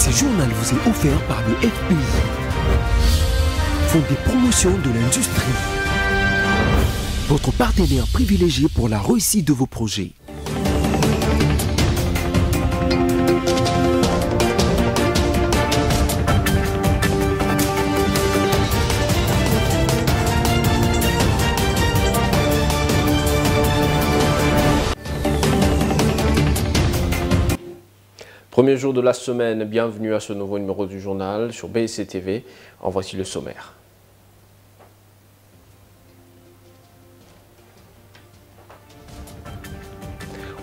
Ce journal vous est offert par le FPI, Fonds des promotions de l'industrie, votre partenaire privilégié pour la réussite de vos projets. Premier jour de la semaine, bienvenue à ce nouveau numéro du journal sur BSC TV. En voici le sommaire.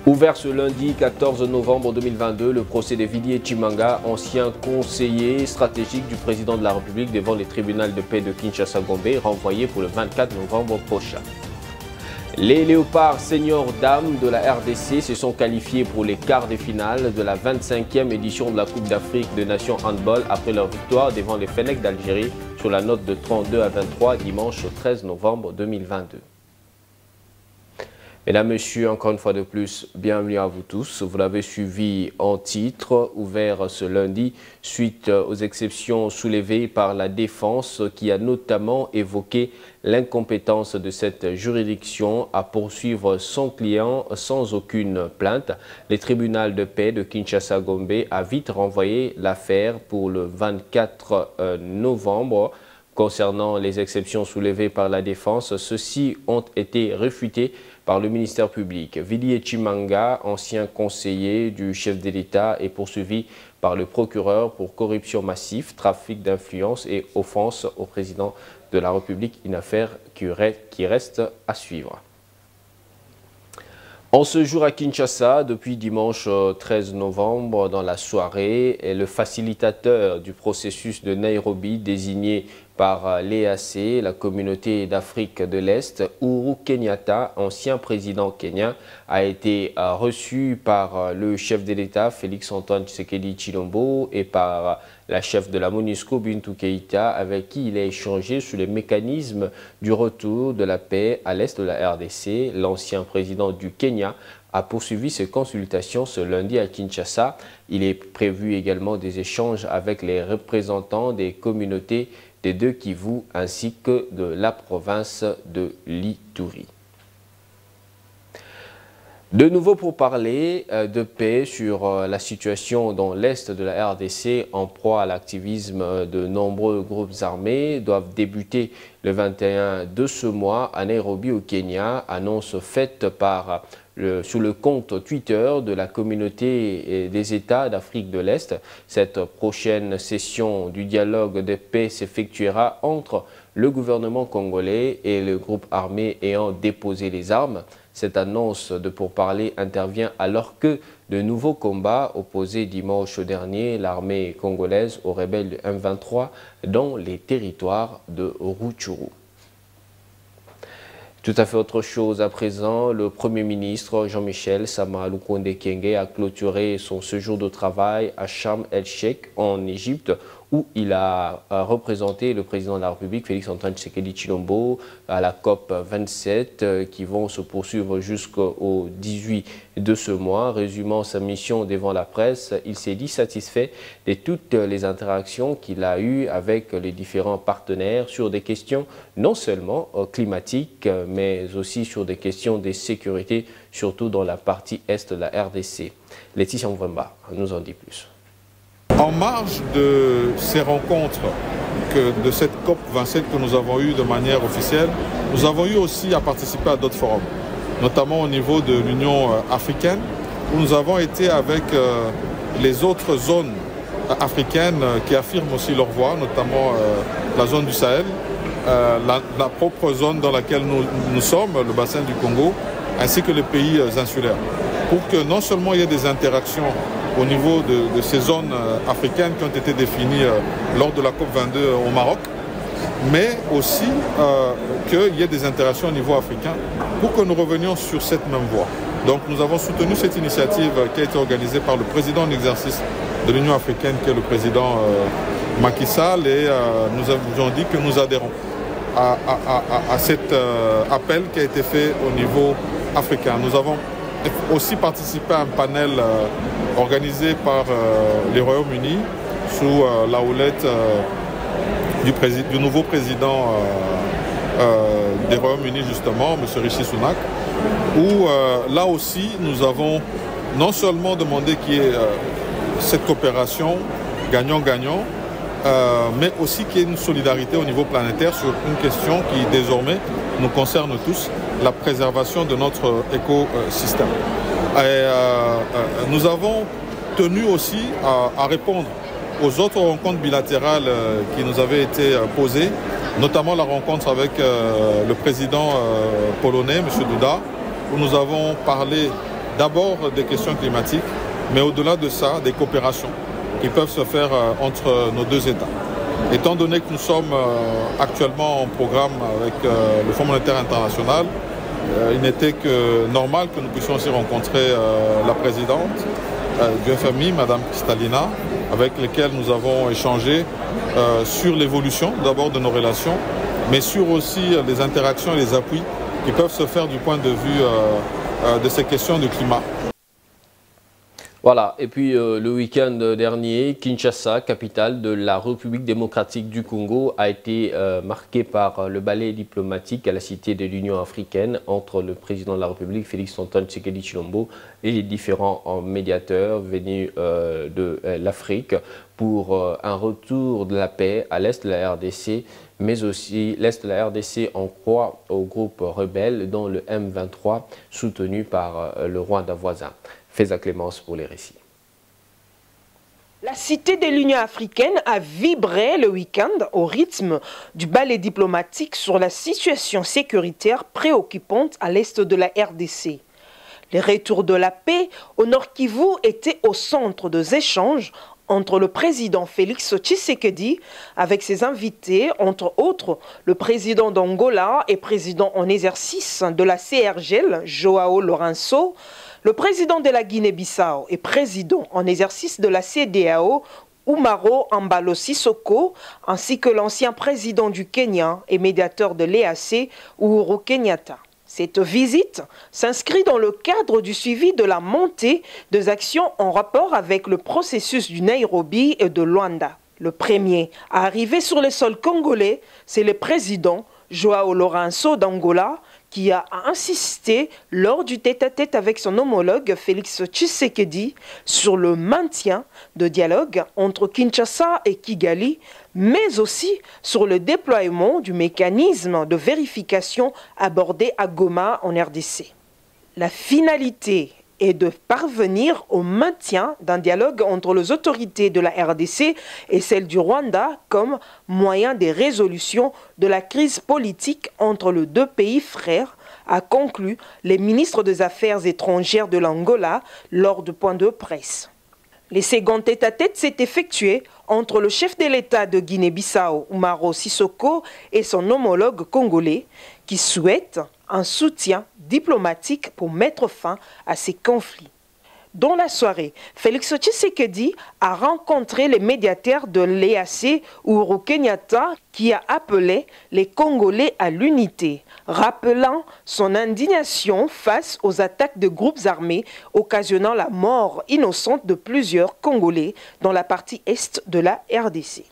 Ouvert ce lundi 14 novembre 2022, le procès de Villiers Chimanga, ancien conseiller stratégique du président de la République devant les tribunaux de paix de Kinshasa-Gombe, renvoyé pour le 24 novembre prochain. Les Léopards seniors dames de la RDC se sont qualifiés pour les quarts de finale de la 25e édition de la Coupe d'Afrique des Nations Handball après leur victoire devant les Fennecs d'Algérie sur la note de 32 à 23 dimanche 13 novembre 2022. Mesdames, Messieurs, encore une fois de plus, bienvenue à vous tous. Vous l'avez suivi en titre, ouvert ce lundi, suite aux exceptions soulevées par la défense qui a notamment évoqué l'incompétence de cette juridiction à poursuivre son client sans aucune plainte. Les tribunaux de paix de Kinshasa-Gombe a vite renvoyé l'affaire pour le 24 novembre. Concernant les exceptions soulevées par la défense, ceux-ci ont été réfutés par le ministère public. Villiers Chimanga, ancien conseiller du chef de l'État, est poursuivi par le procureur pour corruption massive, trafic d'influence et offense au président de la République, une affaire qui reste à suivre. En ce jour à Kinshasa, depuis dimanche 13 novembre, dans la soirée, le facilitateur du processus de Nairobi, désigné par l'EAC, la communauté d'Afrique de l'Est, Uhuru Kenyatta, ancien président kenyan, a été reçu par le chef de l'État, Félix-Antoine Tshisekedi Tshilombo, et par la chef de la MONUSCO, Bintou Keïta, avec qui il a échangé sur les mécanismes du retour de la paix à l'Est de la RDC. L'ancien président du Kenya a poursuivi ses consultations ce lundi à Kinshasa. Il est prévu également des échanges avec les représentants des communautés des deux Kivu ainsi que de la province de l'Ituri. De nouveau pour parler de paix sur la situation dans l'Est de la RDC en proie à l'activisme de nombreux groupes armés doivent débuter le 21 de ce mois à Nairobi au Kenya, annonce faite par sous le compte Twitter de la communauté des États d'Afrique de l'Est. Cette prochaine session du dialogue de paix s'effectuera entre le gouvernement congolais et le groupe armé ayant déposé les armes. Cette annonce de pourparlers intervient alors que de nouveaux combats opposaient dimanche dernier l'armée congolaise aux rebelles du M23 dans les territoires de Rutshuru. Tout à fait autre chose à présent, le Premier ministre Jean-Michel Sama Lukonde Kyenge a clôturé son séjour de travail à Sharm el-Sheikh en Égypte où il a représenté le président de la République, Félix-Antoine Tshisekedi Tshilombo, à la COP 27 qui vont se poursuivre jusqu'au 18 de ce mois. Résumant sa mission devant la presse, il s'est dit satisfait de toutes les interactions qu'il a eues avec les différents partenaires sur des questions non seulement climatiques, mais aussi sur des questions de sécurité, surtout dans la partie est de la RDC. Laetitia Mvemba nous en dit plus. En marge de ces rencontres, de cette COP27 que nous avons eue de manière officielle, nous avons eu aussi à participer à d'autres forums, notamment au niveau de l'Union africaine, où nous avons été avec les autres zones africaines qui affirment aussi leur voix, notamment la zone du Sahel, la propre zone dans laquelle nous sommes, le bassin du Congo, ainsi que les pays insulaires, pour que non seulement il y ait des interactions au niveau de ces zones africaines qui ont été définies lors de la COP22 au Maroc, mais aussi qu'il y ait des interactions au niveau africain pour que nous revenions sur cette même voie. Donc nous avons soutenu cette initiative qui a été organisée par le président en exercice de l'Union africaine, qui est le président Macky Sall, et nous avons dit que nous adhérons à cet appel qui a été fait au niveau africain. Nous avons aussi participé à un panel organisé par les Royaumes-Unis sous la houlette du nouveau président des Royaumes-Unis, justement, M. Rishi Sunak, où là aussi nous avons non seulement demandé qu'il y ait cette coopération gagnant-gagnant, mais aussi qu'il y ait une solidarité au niveau planétaire sur une question qui désormais nous concerne tous, la préservation de notre écosystème. Nous avons tenu aussi à répondre aux autres rencontres bilatérales qui nous avaient été posées, notamment la rencontre avec le président polonais, M. Duda, où nous avons parlé d'abord des questions climatiques, mais au-delà de ça, des coopérations qui peuvent se faire entre nos deux États. Étant donné que nous sommes actuellement en programme avec le Fonds monétaire international, il n'était que normal que nous puissions aussi rencontrer la présidente du FMI, Mme Kristalina, avec lesquelles nous avons échangé sur l'évolution d'abord de nos relations, mais sur aussi les interactions et les appuis qui peuvent se faire du point de vue de ces questions de climat. Voilà, et puis le week-end dernier, Kinshasa, capitale de la République démocratique du Congo, a été marqué par le ballet diplomatique à la Cité de l'Union africaine entre le président de la République, Félix-Antoine Tshisekedi Tshilombo, et les différents médiateurs venus de l'Afrique pour un retour de la paix à l'est de la RDC, mais aussi l'est de la RDC en proie au groupe rebelle, dont le M23, soutenu par le Rwanda voisin. Faiza Clémence pour les récits. La Cité de l'Union africaine a vibré le week-end au rythme du ballet diplomatique sur la situation sécuritaire préoccupante à l'est de la RDC. Le retour de la paix au Nord Kivu était au centre des échanges entre le président Félix Tshisekedi avec ses invités, entre autres le président d'Angola et président en exercice de la CRGL, Joao Lourenço, le président de la Guinée-Bissau et président en exercice de la CEDEAO, Umaro Embalo Sissoko, ainsi que l'ancien président du Kenya et médiateur de l'EAC, Uhuru Kenyatta. Cette visite s'inscrit dans le cadre du suivi de la montée des actions en rapport avec le processus du Nairobi et de Luanda. Le premier à arriver sur le sol congolais, c'est le président Joao Lourenço d'Angola, qui a insisté lors du tête-à-tête avec son homologue Félix Tshisekedi sur le maintien de dialogue entre Kinshasa et Kigali, mais aussi sur le déploiement du mécanisme de vérification abordé à Goma en RDC. La finalité est de parvenir au maintien d'un dialogue entre les autorités de la RDC et celles du Rwanda comme moyen de résolution de la crise politique entre les deux pays frères, a conclu les ministres des Affaires étrangères de l'Angola lors du point de presse. Les seconds tête-à-tête s'est effectué entre le chef de l'État de Guinée-Bissau, Umaro Sissoko, et son homologue congolais, qui souhaite un soutien diplomatique pour mettre fin à ces conflits. Dans la soirée, Félix Tshisekedi a rencontré les médiateurs de l'EAC, Uhuru Kenyatta, qui a appelé les Congolais à l'unité, rappelant son indignation face aux attaques de groupes armés occasionnant la mort innocente de plusieurs Congolais dans la partie est de la RDC.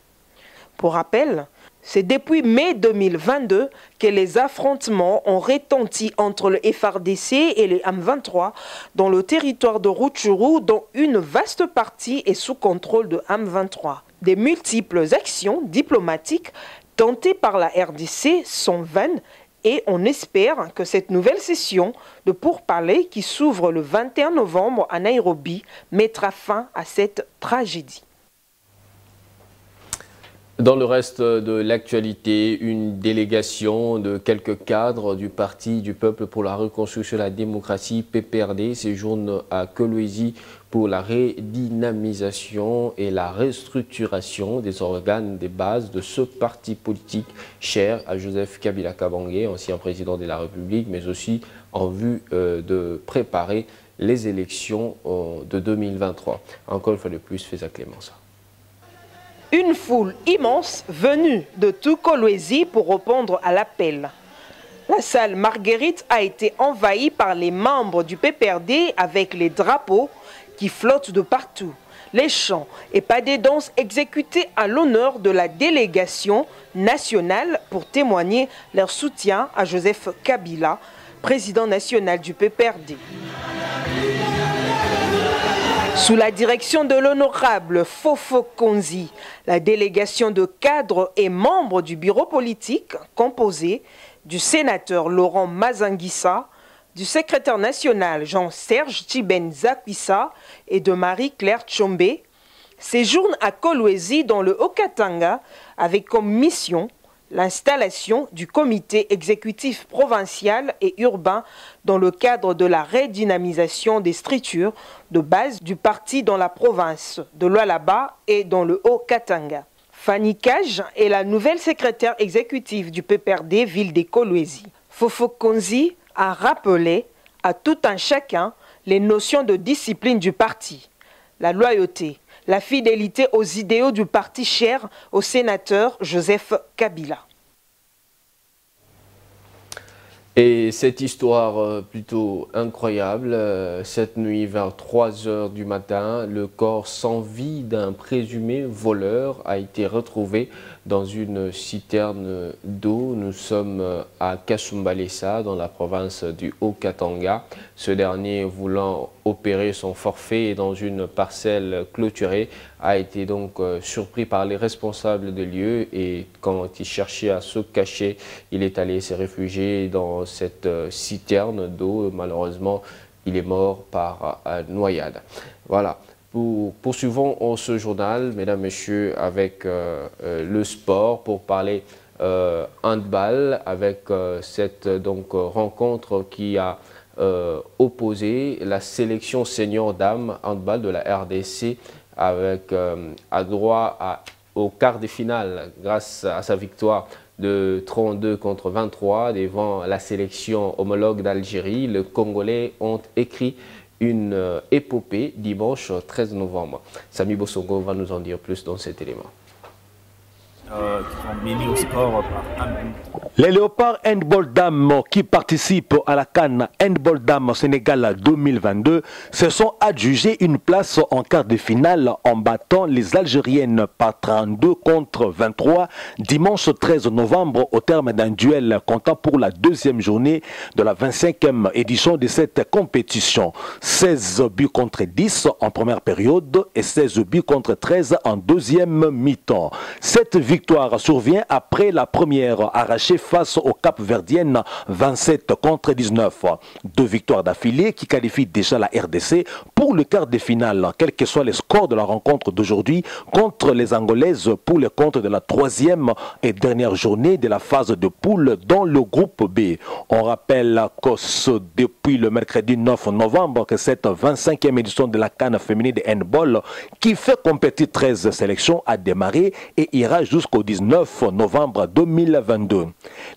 Pour rappel, c'est depuis mai 2022 que les affrontements ont retenti entre le FARDC et le M23 dans le territoire de Rutshuru, dont une vaste partie est sous contrôle de M23. Des multiples actions diplomatiques tentées par la RDC sont vaines et on espère que cette nouvelle session de pourparlers qui s'ouvre le 21 novembre à Nairobi mettra fin à cette tragédie. Dans le reste de l'actualité, une délégation de quelques cadres du Parti du Peuple pour la Reconstruction et la Démocratie, PPRD, séjourne à Kolwezi pour la redynamisation et la restructuration des organes des bases de ce parti politique cher à Joseph Kabila Kabange, ancien président de la République, mais aussi en vue de préparer les élections de 2023. Encore une fois de plus, Faiza Clémence. Une foule immense venue de tout Kolwezi pour répondre à l'appel. La salle Marguerite a été envahie par les membres du PPRD avec les drapeaux qui flottent de partout. Les chants et pas des danses exécutés à l'honneur de la délégation nationale pour témoigner leur soutien à Joseph Kabila, président national du PPRD. Sous la direction de l'honorable Fofo Konzi, la délégation de cadres et membres du bureau politique composée du sénateur Laurent Mazanguissa, du secrétaire national Jean-Serge Tiben Zakwissa et de Marie-Claire Tchombe, séjourne à Kolwezi dans le Haut-Katanga avec comme mission l'installation du comité exécutif provincial et urbain dans le cadre de la redynamisation des structures de base du parti dans la province de Lualaba et dans le Haut-Katanga. Fanny Kaj est la nouvelle secrétaire exécutive du PPRD Ville des Kolwezi. Fofo Konzi a rappelé à tout un chacun les notions de discipline du parti, la loyauté, la fidélité aux idéaux du parti cher au sénateur Joseph Kabila. Et cette histoire plutôt incroyable, cette nuit vers 3 h du matin, le corps sans vie d'un présumé voleur a été retrouvé dans une citerne d'eau. Nous sommes à Kasumbalesa, dans la province du Haut-Katanga. Ce dernier, voulant opérer son forfait dans une parcelle clôturée, a été donc surpris par les responsables de lieu et quand il cherchait à se cacher, il est allé se réfugier dans cette citerne d'eau. Malheureusement, il est mort par noyade. Voilà. Poursuivons ce journal, mesdames, messieurs, avec le sport pour parler handball, avec cette rencontre qui a opposé la sélection senior dames handball de la RDC avec à droit au quart de finale grâce à sa victoire de 32-23 devant la sélection homologue d'Algérie. Les Congolais ont écrit une épopée dimanche 13 novembre. Samy Bosongo va nous en dire plus dans cet élément. Qui vont mener au score par un but. Les Léopards Handball Dames qui participent à la CAN Handball Dames Sénégal 2022 se sont adjugés une place en quart de finale en battant les Algériennes par 32-23 dimanche 13 novembre au terme d'un duel comptant pour la deuxième journée de la 25e édition de cette compétition. 16 buts contre 10 en première période et 16 buts contre 13 en deuxième mi-temps. Cette victoire survient après la première arrachée face au Cap-Verdienne 27-19. 2 victoires d'affilée qui qualifient déjà la RDC pour le quart de finale, quel que soit le score de la rencontre d'aujourd'hui contre les Angolaises pour le compte de la 3e et dernière journée de la phase de poule dans le groupe B. On rappelle que depuis le mercredi 9 novembre que cette 25e édition de la CAN féminine de handball qui fait compétir 13 sélections a démarré et ira jusqu'au 19 novembre 2022.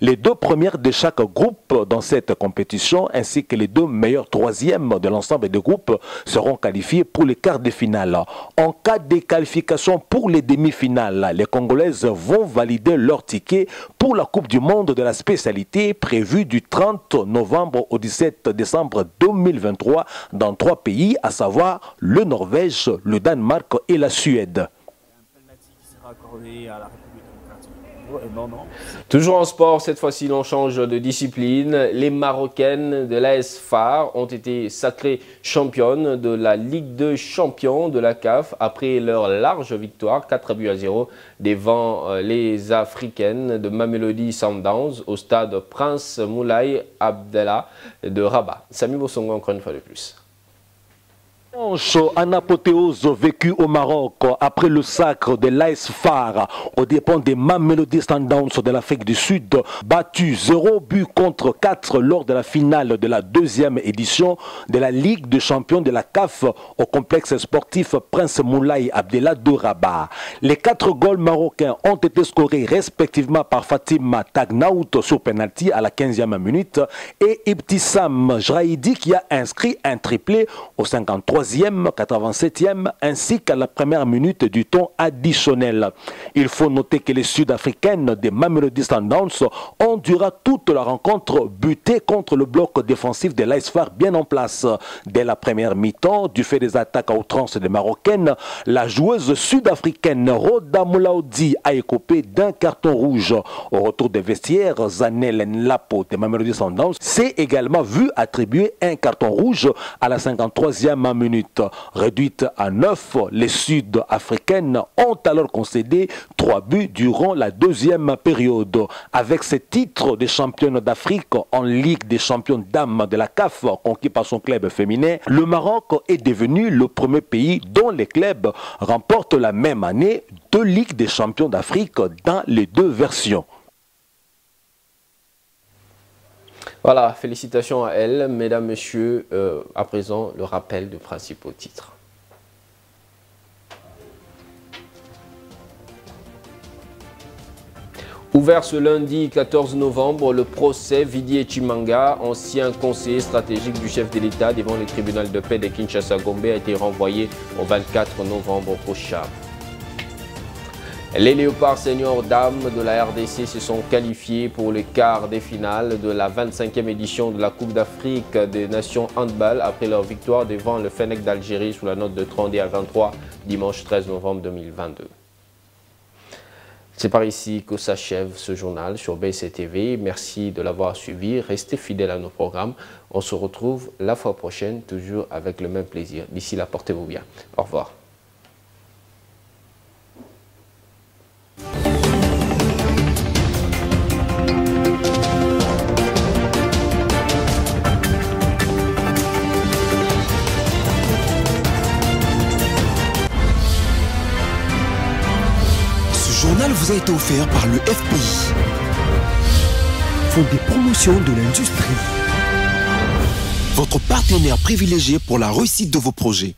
Les 2 premières de chaque groupe dans cette compétition ainsi que les 2 meilleurs 3e de l'ensemble des groupes seront qualifiés pour les quarts de finale. En cas de qualification pour les demi-finales, les Congolaises vont valider leur ticket pour la Coupe du Monde de la spécialité prévue du 30 novembre au 17 décembre 2023 dans 3 pays, à savoir le Norvège, le Danemark et la Suède. Toujours en sport, cette fois-ci l'on change de discipline. Les Marocaines de l'AS FAR ont été sacrées championnes de la Ligue 2 champions de la CAF après leur large victoire 4-0 devant les Africaines de Mamelodi Sundowns au stade Prince Moulay Abdallah de Rabat. Samy Bosongo encore une fois de plus. En apothéose vécue au Maroc après le sacre de l'AS FAR aux dépens des Mamelodi Sundowns de l'Afrique du Sud, battu 0 but contre 4 lors de la finale de la 2e édition de la Ligue des champions de la CAF au complexe sportif Prince Moulay Abdallah de Rabat. Les 4 goals marocains ont été scorés respectivement par Fatima Tagnaout sur penalty à la 15e minute et Ibtissam Jraïdi qui a inscrit un triplé au 53e 83e, 87e ainsi qu'à la première minute du temps additionnel. Il faut noter que les Sud-Africaines des Mamelodi Sundowns ont durant toute la rencontre buté contre le bloc défensif de l'AS FAR bien en place. Dès la première mi-temps, du fait des attaques à outrance des Marocaines, la joueuse sud-africaine Roda Moulaoudi a écopé d'un carton rouge. Au retour des vestiaires, Zanel Nlapo des Mamelodi Sundowns s'est également vu attribuer un carton rouge à la 53e minute. Réduite à 9, les Sud-Africaines ont alors concédé 3 buts durant la deuxième période. Avec ce titre de championne d'Afrique en Ligue des champions dames de la CAF conquis par son club féminin, le Maroc est devenu le premier pays dont les clubs remportent la même année 2 Ligues des champions d'Afrique dans les 2 versions. Voilà, félicitations à elle, mesdames, messieurs. À présent, le rappel de principaux titres. Ouvert ce lundi 14 novembre, le procès Vidi Chimanga, ancien conseiller stratégique du chef de l'État devant le tribunal de paix de Kinshasa-Gombe, a été renvoyé au 24 novembre prochain. Les Léopards seniors dames de la RDC se sont qualifiés pour le quart des finales de la 25e édition de la Coupe d'Afrique des Nations Handball après leur victoire devant le Fennec d'Algérie sous la note de 32 à 23 dimanche 13 novembre 2022. C'est par ici que s'achève ce journal sur BCTV. Merci de l'avoir suivi. Restez fidèles à nos programmes. On se retrouve la fois prochaine, toujours avec le même plaisir. D'ici là, portez-vous bien. Au revoir. Ce journal vous a été offert par le FPI, Fonds des promotions de l'industrie, votre partenaire privilégié pour la réussite de vos projets.